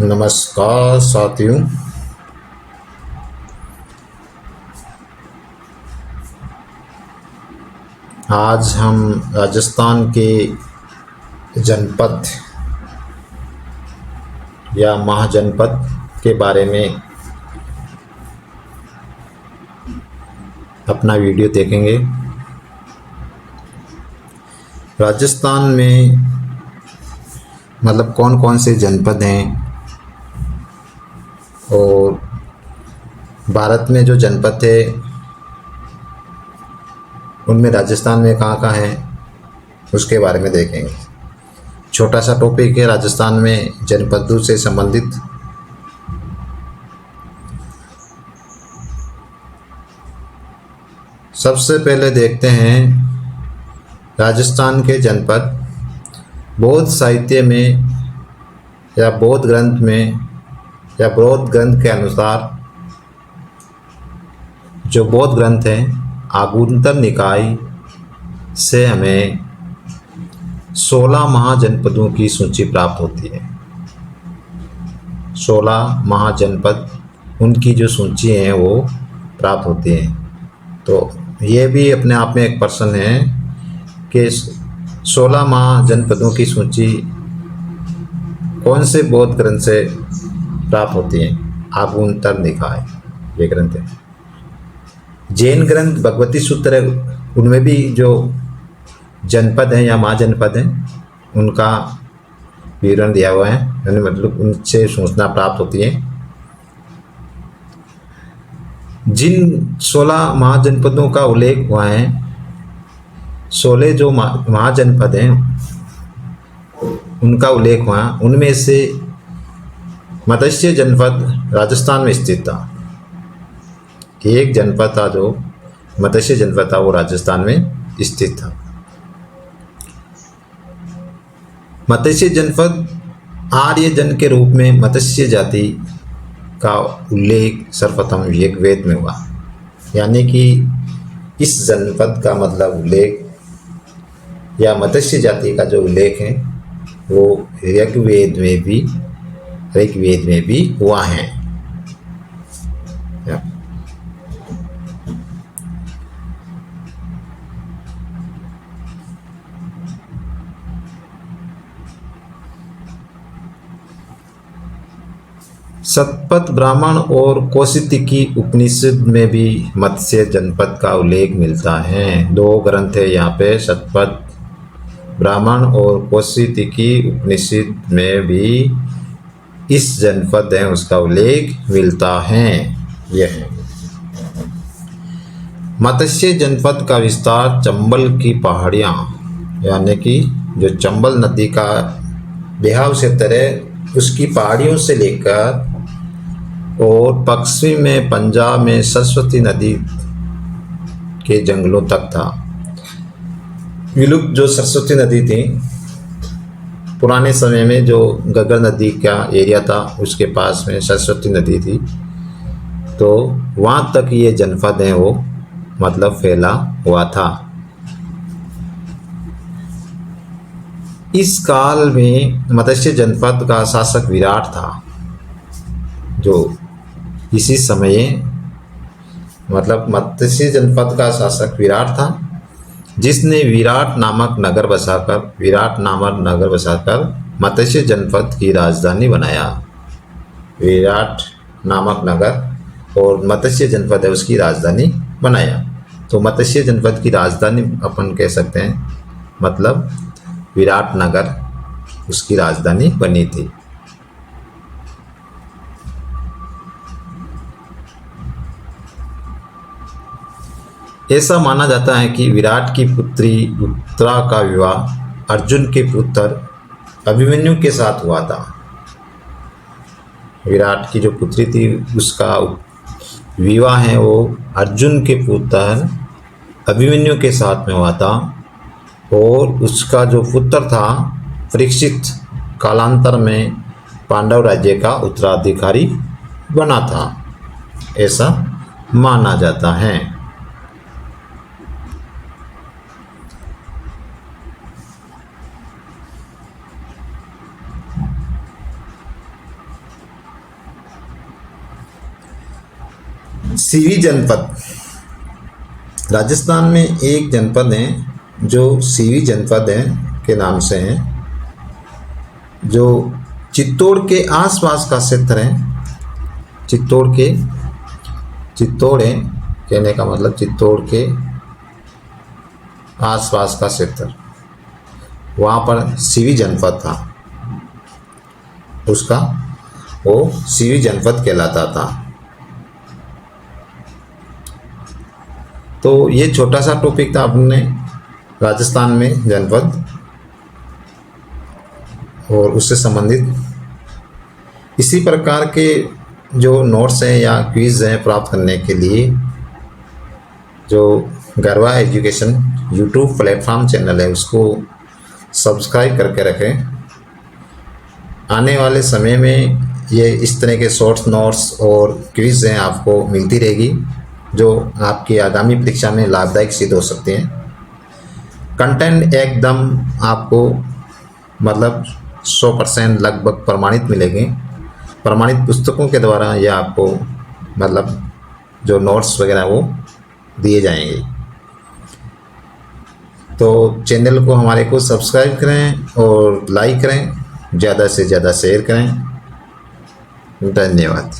नमस्कार साथियों। आज हम राजस्थान के जनपद या महाजनपद के बारे में अपना वीडियो देखेंगे। राजस्थान में मतलब कौन कौन से जनपद हैं और भारत में जो जनपद थे उनमें राजस्थान में कहाँ कहाँ हैं उसके बारे में देखेंगे। छोटा सा टॉपिक है राजस्थान में जनपदों से संबंधित। सबसे पहले देखते हैं राजस्थान के जनपद। बौद्ध साहित्य में या बौद्ध ग्रंथ में या बौद्ध ग्रंथ के अनुसार जो बौद्ध ग्रंथ हैं आगुंतर निकाय से हमें 16 महाजनपदों की सूची प्राप्त होती है। 16 महाजनपद उनकी जो सूची है वो प्राप्त होती है। तो ये भी अपने आप में एक प्रश्न है कि 16 महाजनपदों की सूची कौन से बौद्ध ग्रंथ से प्राप्त होती है। आगुंतर निकाय ये ग्रंथ है। जैन ग्रंथ भगवती सूत्र है, उनमें भी जो जनपद हैं या महाजनपद हैं उनका विवरण दिया हुआ है, यानी मतलब उनसे सूचना प्राप्त होती है। जिन 16 महाजनपदों का उल्लेख हुआ है, 16 जो महाजनपद हैं उनका उल्लेख हुआ, उनमें से मत्स्य जनपद राजस्थान में स्थित था। एक जनपद था जो मत्स्य जनपद था वो राजस्थान में स्थित था। मत्स्य जनपद आर्य जन के रूप में मत्स्य जाति का उल्लेख सर्वप्रथम ऋग्वेद में हुआ, यानी कि इस जनपद का मतलब उल्लेख या मत्स्य जाति का जो उल्लेख है वो ऋग्वेद में भी हुआ है। शतपथ ब्राह्मण और कौशिकी उपनिषद में भी मत्स्य जनपद का उल्लेख मिलता है। 2 ग्रंथ है यहाँ पे, शतपथ ब्राह्मण और कौशिकी उपनिषद में भी इस जनपद है उसका उल्लेख मिलता है। यह है मत्स्य जनपद का विस्तार चंबल की पहाड़ियाँ, यानी कि जो चंबल नदी का बहाव क्षेत्र है उसकी पहाड़ियों से लेकर और पश्चिम में पंजाब में सरस्वती नदी के जंगलों तक था। विलुप्त जो सरस्वती नदी थी पुराने समय में, जो गगर नदी का एरिया था उसके पास में सरस्वती नदी थी, तो वहाँ तक ये जनपद है वो मतलब फैला हुआ था। इस काल में मत्स्य जनपद का शासक विराट था, जो इसी समय मतलब मत्स्य जनपद का शासक विराट था, जिसने विराट नामक नगर बसाकर मत्स्य जनपद की राजधानी बनाया। विराट नामक नगर और मत्स्य जनपद है उसकी राजधानी बनाया। तो मत्स्य जनपद की राजधानी अपन कह सकते हैं, मतलब विराट नगर उसकी राजधानी बनी थी। ऐसा माना जाता है कि विराट की पुत्री उत्तरा का विवाह अर्जुन के पुत्र अभिमन्यु के साथ हुआ था। विराट की जो पुत्री थी उसका विवाह है वो अर्जुन के पुत्र अभिमन्यु के साथ में हुआ था, और उसका जो पुत्र था परीक्षित कालांतर में पांडव राज्य का उत्तराधिकारी बना था, ऐसा माना जाता है। सीवी जनपद, राजस्थान में एक जनपद है जो सीवी जनपद है के नाम से है, जो चित्तौड़ के आसपास का क्षेत्र है। चित्तौड़ है कहने का मतलब चित्तौड़ के आसपास का क्षेत्र, वहाँ पर सीवी जनपद था, उसका वो सीवी जनपद कहलाता था। तो ये छोटा सा टॉपिक था अपने राजस्थान में जनपद और उससे संबंधित। इसी प्रकार के जो नोट्स हैं या क्विज़ हैं प्राप्त करने के लिए जो गरवा एजुकेशन यूट्यूब प्लेटफॉर्म चैनल है उसको सब्सक्राइब करके रखें। आने वाले समय में ये इस तरह के शॉर्ट्स नोट्स और क्विज़ हैं आपको मिलती रहेगी, जो आपकी आगामी परीक्षा में लाभदायक सिद्ध हो सकते हैं। कंटेंट एकदम आपको मतलब 100% लगभग प्रमाणित मिलेंगे। प्रमाणित पुस्तकों के द्वारा यह आपको मतलब जो नोट्स वगैरह वो दिए जाएंगे। तो चैनल को हमारे को सब्सक्राइब करें और लाइक करें, ज़्यादा से ज़्यादा शेयर करें। धन्यवाद।